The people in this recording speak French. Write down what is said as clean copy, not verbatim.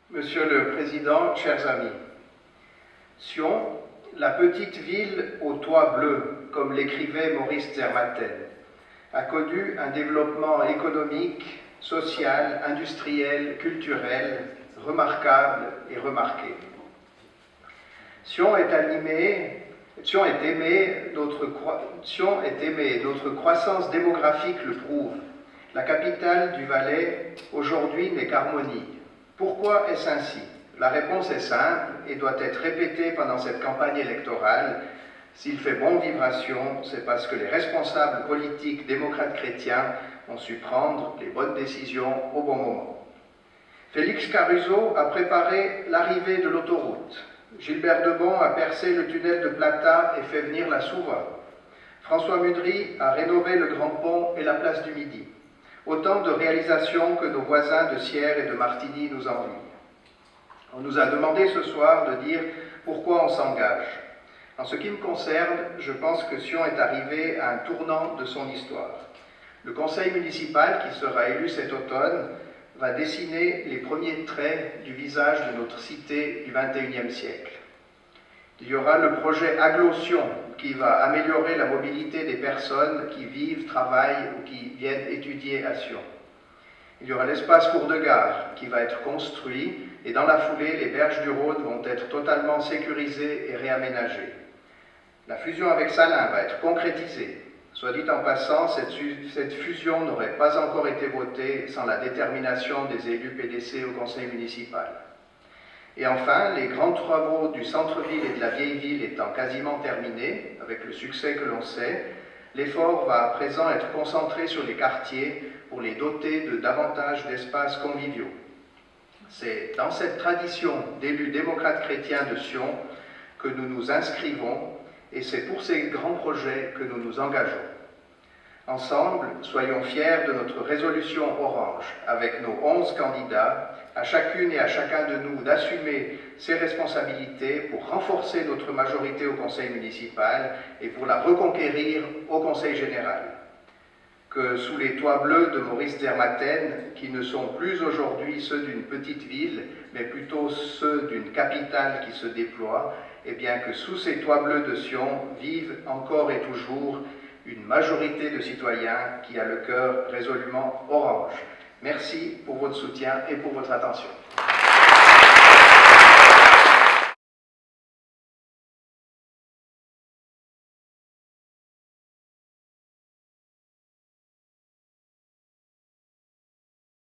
Monsieur le Président, chers amis, Sion, la petite ville aux toits bleus, comme l'écrivait Maurice Zermatten, a connu un développement économique, social, industriel, culturel, remarquable et remarqué. Sion est aimé, notre croissance démographique le prouve. La capitale du Valais, aujourd'hui, n'est qu'harmonie. Pourquoi est-ce ainsi? La réponse est simple et doit être répétée pendant cette campagne électorale. S'il fait bon vibration, c'est parce que les responsables politiques démocrates chrétiens ont su prendre les bonnes décisions au bon moment. Félix Caruso a préparé l'arrivée de l'autoroute. Gilbert Debon a percé le tunnel de Plata et fait venir la Souva. François Mudry a rénové le Grand Pont et la place du Midi. Autant de réalisations que nos voisins de Sierre et de Martigny nous envient. On nous a demandé ce soir de dire pourquoi on s'engage. En ce qui me concerne, je pense que Sion est arrivé à un tournant de son histoire. Le conseil municipal, qui sera élu cet automne, va dessiner les premiers traits du visage de notre cité du XXIe siècle. Il y aura le projet Aglo-Sion, qui va améliorer la mobilité des personnes qui vivent, travaillent ou qui viennent étudier à Sion. Il y aura l'espace cours de gare qui va être construit et dans la foulée, les berges du Rhône vont être totalement sécurisées et réaménagées. La fusion avec Salins va être concrétisée. Soit dit en passant, cette fusion n'aurait pas encore été votée sans la détermination des élus PDC au conseil municipal. Et enfin, les grands travaux du centre-ville et de la vieille ville étant quasiment terminés, avec le succès que l'on sait, l'effort va à présent être concentré sur les quartiers pour les doter de davantage d'espaces conviviaux. C'est dans cette tradition d'élus démocrates chrétiens de Sion que nous nous inscrivons et c'est pour ces grands projets que nous nous engageons. Ensemble, soyons fiers de notre résolution Orange, avec nos 11 candidats, à chacune et à chacun de nous d'assumer ses responsabilités pour renforcer notre majorité au conseil municipal et pour la reconquérir au conseil général. Que sous les toits bleus de Maurice Zermatten, qui ne sont plus aujourd'hui ceux d'une petite ville, mais plutôt ceux d'une capitale qui se déploie, et bien que sous ces toits bleus de Sion vivent encore et toujours une majorité de citoyens qui a le cœur résolument orange. Merci pour votre soutien et pour votre attention.